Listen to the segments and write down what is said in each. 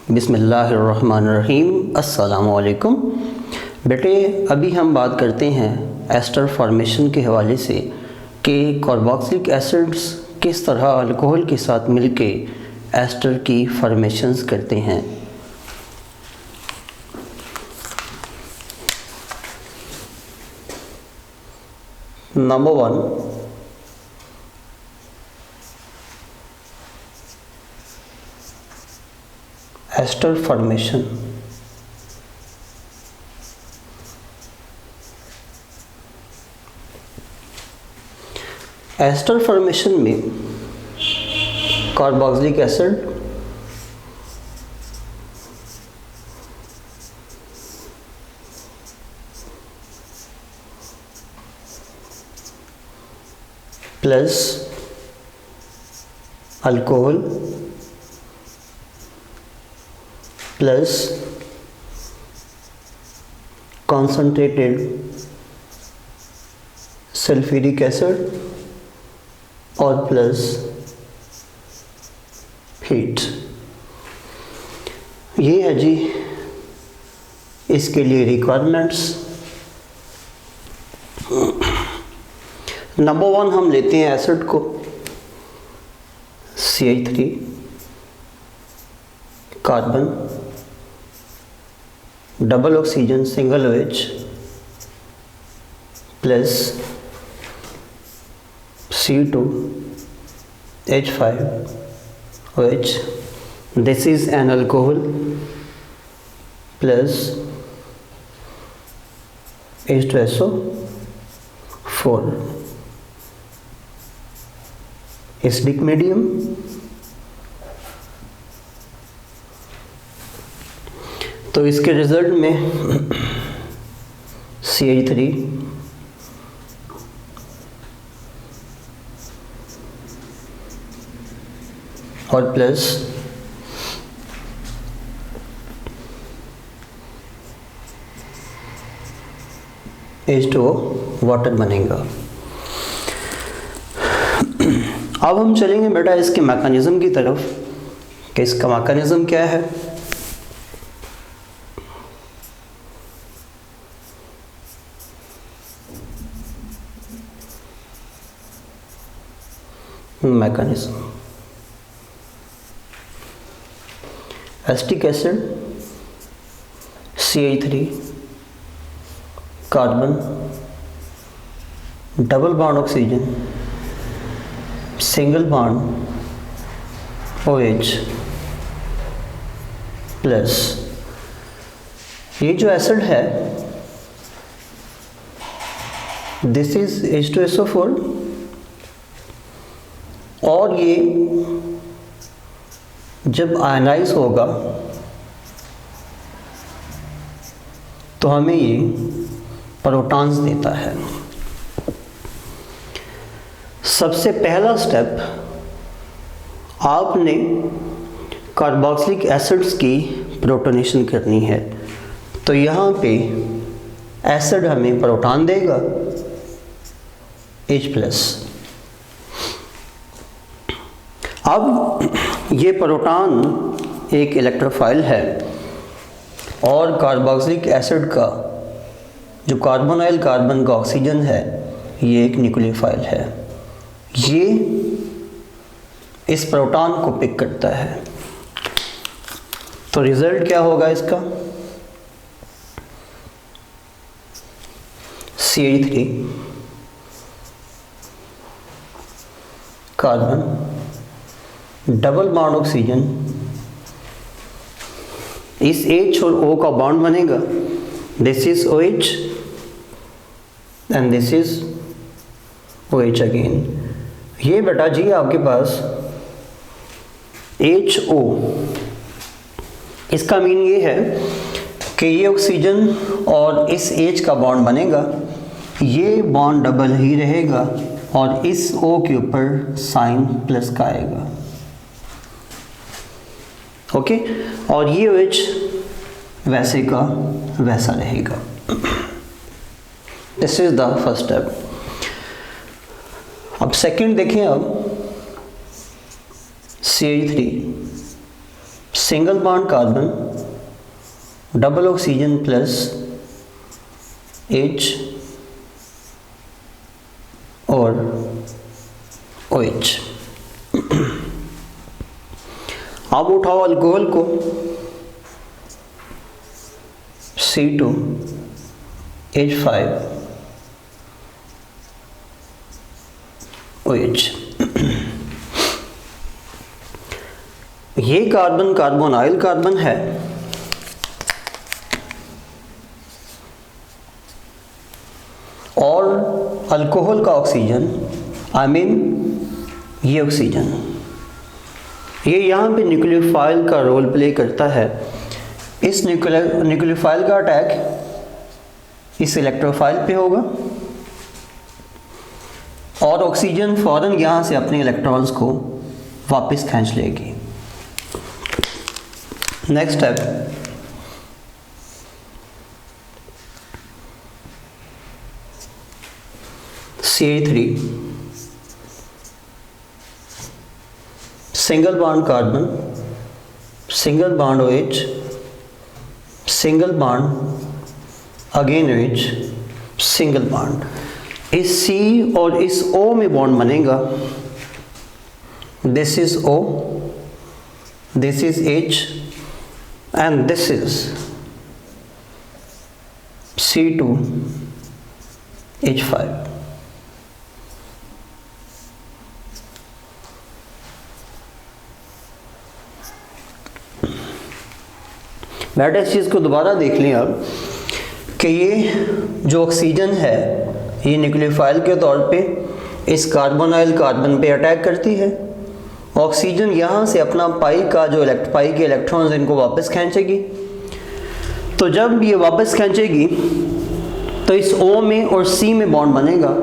बिस्मिल्लाहिर्रहमानिर्रहीम। अस्सलामुअलैकुम। बेटे, अभी हम बात करते हैं एस्टर फॉर्मेशन के हवाले से कि कार्बोक्सिलिक एसिड्स किस तरह अल्कोहल के साथ मिलके एस्टर की फॉर्मेशंस करते हैं। Number 1, ester formation. Ester formation में carboxylic acid plus alcohol plus concentrated sulphuric acid और प्लस हीट, ये है जी इसके लिए रिक्वायरमेंट्स। नंबर 1 हम लेते हैं एसिड को CH3 carbon double oxygen single OH plus C2 H5 OH, this is an alcohol plus H2SO4 acidic medium. तो इसके रिजल्ट में CH3 और प्लस H2O वाटर बनेगा। अब हम चलेंगे बेटा इसके मैकेनिज्म की तरफ कि इसका मैकेनिज्म क्या है। Mechanism acetic acid CH3 carbon double bond oxygen single bond OH plus ये जो एसिड है दिस इज H2SO4 और ये जब आयनाइज होगा तो हमें ये प्रोटॉन्स देता है। सबसे पहला स्टेप आपने कार्बोक्सिलिक एसिड्स की प्रोटोनेशन करनी है। तो यहाँ पे एसिड हमें प्रोटॉन देगा H+। अब ये प्रोटॉन एक इलेक्ट्रोफाइल है और कार्बोक्सिलिक एसिड का जो कार्बोनाइल कार्बन का ऑक्सीजन है ये एक न्यूक्लियोफाइल है। ये इस प्रोटॉन को पिक करता है। तो रिजल्ट क्या होगा इसका, CH3 carbon double bond oxygen, इस H और O का बॉन्ड बनेगा, this is OH and this is OH again. ये बेटा जी आपके पास HO, इसका मीन ये है कि ये ऑक्सीजन और इस H का बॉन्ड बनेगा, ये बॉन्ड डबल ही रहेगा और इस O के ऊपर साइन प्लस का आएगा। ओके, और ये OH वैसे का वैसा रहेगा। This is the first step. अब सेकंड देखें, अब CH3 single bond carbon, double oxygen plus H और OH। अब उठाओ अल्कोहल को, C2H5OH। ये कार्बन कार्बोनाइल कार्बन है और अल्कोहल का ऑक्सीजन, ये ऑक्सीजन, ये यहाँ पे न्यूक्लियोफाइल का रोल प्ले करता है। इस न्यूक्लियोफाइल का अटैक इस इलेक्ट्रोफाइल पे होगा और ऑक्सीजन फौरन यहाँ से अपने इलेक्ट्रॉन्स को वापस खींच लेगी। Next step, CH3 single bond carbon, single bond OH, single bond again OH, single bond. इस C और इस O में बॉन्ड बनेगा। This is O, this is H and this is C2H5। बेटा इस चीज़ को दोबारा देख लें अब कि ये जो ऑक्सीजन है ये न्यूक्लियोफाइल के तौर पे इस कार्बोनाइल कार्बन पे अटैक करती है। ऑक्सीजन यहाँ से अपना पाई के इलेक्ट्रॉन्स इनको वापस खींचेगी। तो जब ये वापस खींचेगी तो इस O में और C में बॉन्ड बनेगा।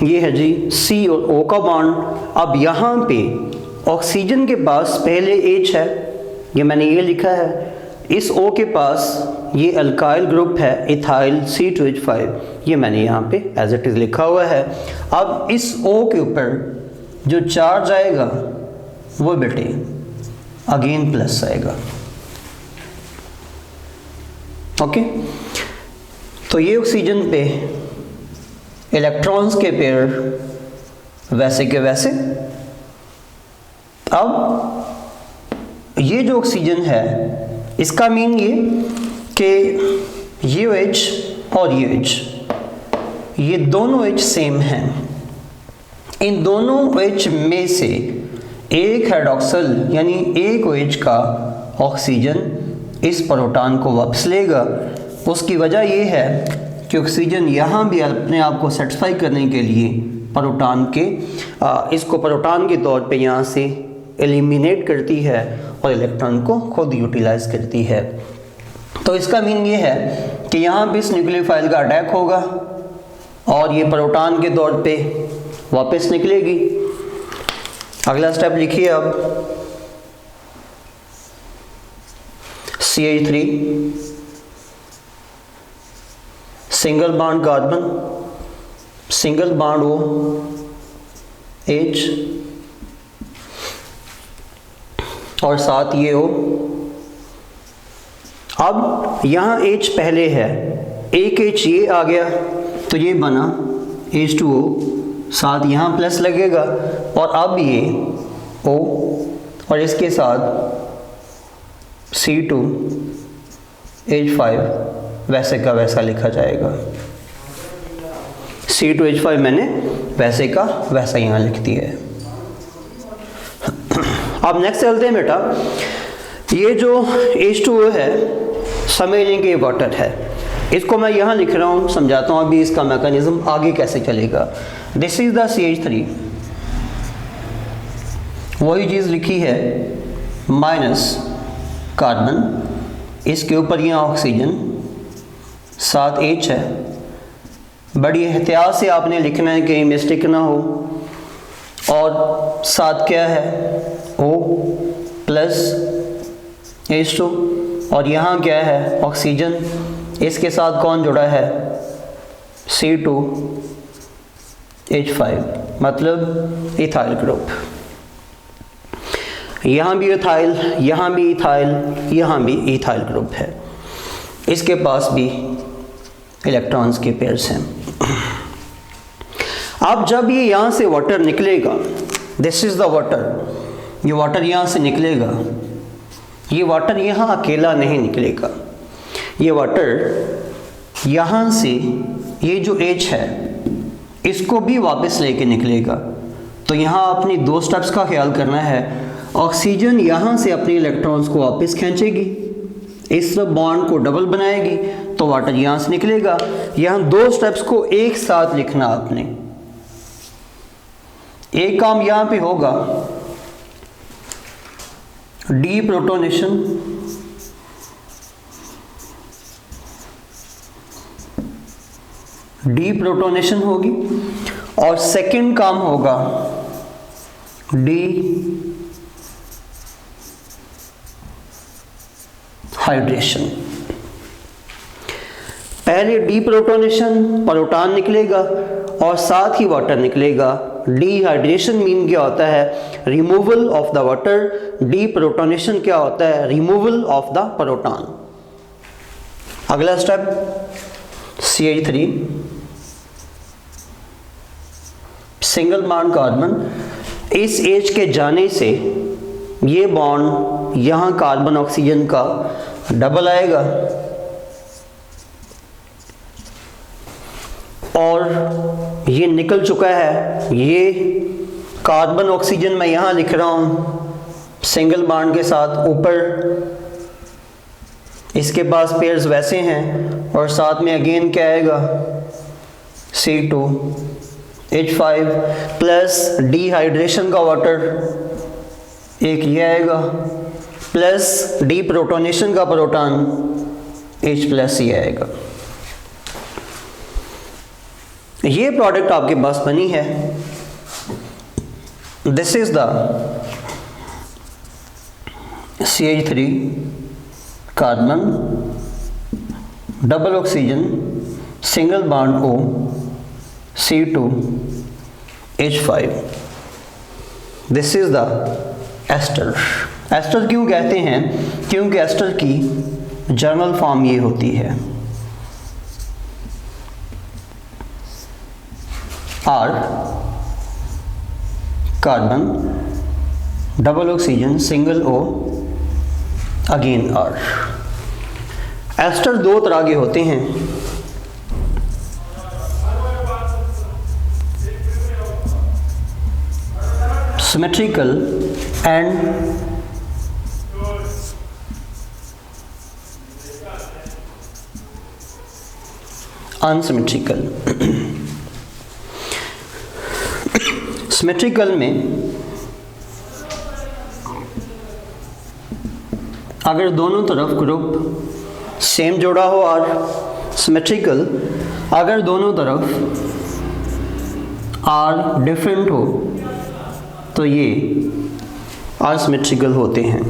ये है जी C और O का बॉन्ड। अब यहाँ पे ऑक्सीजन के पास पहले H है, ये मैंने ये लिखा है। इस O के पास ये अल्काइल ग्रुप है इथाइल C2H5, ये मैंने यहाँ पे एज इट इज़ लिखा हुआ है। अब इस O के ऊपर जो चार्ज आएगा वो बेटे अगेन प्लस आएगा। ओके, तो ये ऑक्सीजन पे इलेक्ट्रॉन्स के पेयर वैसे के वैसे। अब ये जो ऑक्सीजन है इसका मीन ये कि ये OH और ये OH, ये दोनों H सेम हैं। इन दोनों OH में से एक हाइड्रॉक्सिल यानी एक OH का ऑक्सीजन इस प्रोटॉन को वापस लेगा। उसकी वजह ये है कि ऑक्सीजन यहाँ भी अपने आप को सेटिस्फाई करने के लिए प्रोटॉन के इसको प्रोटॉन के तौर पे यहाँ से एलिमिनेट करती है और इलेक्ट्रॉन को खुद यूटिलाइज करती है। तो इसका मीन ये है कि यहाँ भी इस न्यूक्लियोफाइल का अटैक होगा और ये प्रोटॉन के तौर पे वापस निकलेगी। अगला स्टेप लिखिए अब, CH3 single bond carbon, single bond OH और साथ ये O। अब यहाँ H पहले है, एक H ये आ गया तो ये बना H2O, साथ यहाँ प्लस लगेगा और अब ये O और इसके साथ C2H5 वैसे का वैसा लिखा जाएगा। C2H5 मैंने वैसे का वैसा यहाँ लिख दिया है। अब नेक्स्ट चलते हैं बेटा, ये जो H2O है समझ लें कि वाटर है। इसको मैं यहाँ लिख रहा हूँ, समझाता हूँ अभी इसका मैकेनिज्म आगे कैसे चलेगा। दिस इज द CH3, वही चीज़ लिखी है माइनस कार्बन, इसके ऊपर यहाँ ऑक्सीजन, साथ H है। बड़ी एहतियात से आपने लिखना है कहीं मिस्टेक ना हो। और साथ क्या है O प्लस H2 और यहाँ क्या है ऑक्सीजन, इसके साथ कौन जुड़ा है C2H5 मतलब इथाइल ग्रुप। यहाँ भी इथाइल, यहाँ भी इथाइल, यहाँ भी इथाइल ग्रुप है। इसके पास भी इलेक्ट्रॉन्स के पेयर्स हैं। अब जब ये यहाँ से वाटर निकलेगा, दिस इज़ द वाटर, ये वाटर यहाँ से निकलेगा, ये वाटर यहाँ अकेला नहीं निकलेगा, ये वाटर यहाँ से ये जो H है इसको भी वापस लेके निकलेगा। तो यहाँ अपनी दो स्टेप्स का ख्याल करना है। ऑक्सीजन यहाँ से अपने इलेक्ट्रॉन्स को वापस खींचेगी, इस बॉन्ड को डबल बनाएगी, तो वाटर यहाँ से निकलेगा। यहाँ दो स्टेप्स को एक साथ लिखना आपने। एक काम यहाँ पे होगा, डी प्रोटोनेशन, डी प्रोटोनेशन होगी, और सेकंड काम होगा डी हाइड्रेशन। पहले डी प्रोटोनेशन, प्रोटॉन निकलेगा और साथ ही वाटर निकलेगा। डिहाइड्रेशन मीन क्या होता है? Removal of the water. Deprotonation क्या होता है? Removal of the proton. अगला step CH3, single bond carbon. इस H के जाने से ये बॉन्ड यहाँ कार्बन ऑक्सीजन का डबल आएगा और ये निकल चुका है। ये कार्बन ऑक्सीजन मैं यहाँ लिख रहा हूँ सिंगल बॉन्ड के साथ ऊपर, इसके पास पेयर्स वैसे हैं और साथ में अगेन क्या आएगा? C2H5 प्लस डिहाइड्रेशन का वाटर एक ये आएगा, प्लस डी प्रोटोनेशन का प्रोटॉन H प्लस ये आएगा। ये प्रोडक्ट आपके पास बनी है। This is the CH3 carbon double oxygen single bond O C2H5। This is the ester. Ester क्यों कहते हैं? क्योंकि एस्टर की जर्नल फॉर्म ये होती है R carbon double oxygen single O again R। Ester दो तरह के होते हैं, सिमेट्रिकल एंड अनसिमेट्रिकल। सिमेट्रिकल में अगर दोनों तरफ ग्रुप सेम जोड़ा हो और सिमेट्रिकल अगर दोनों तरफ R डिफरेंट हो तो ये असिमेट्रिकल होते हैं।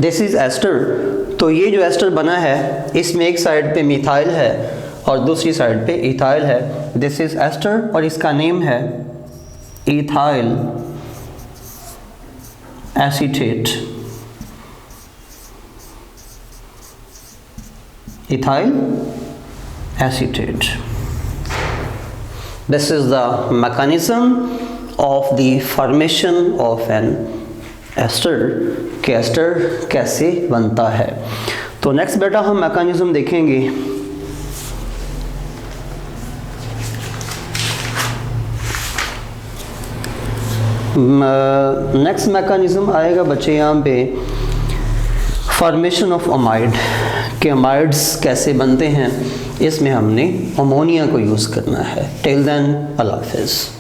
This is ester. तो ये जो एस्टर बना है इसमें एक साइड पे मिथाइल है और दूसरी साइड पे इथाइल है। दिस इज एस्टर और इसका नेम है ethyl acetate. Ethyl acetate. This is the mechanism of the formation of an ester कि एस्टर कैसे बनता है। तो नेक्स्ट बेटा हम मैकेनिज्म देखेंगे। नेक्स्ट मैकेनिज्म आएगा बच्चे यहाँ पे फॉर्मेशन ऑफ अमाइड के अमाइड्स कैसे बनते हैं। इसमें हमने अमोनिया को यूज़ करना है। टिल देन अल्लाह हाफ़िज़।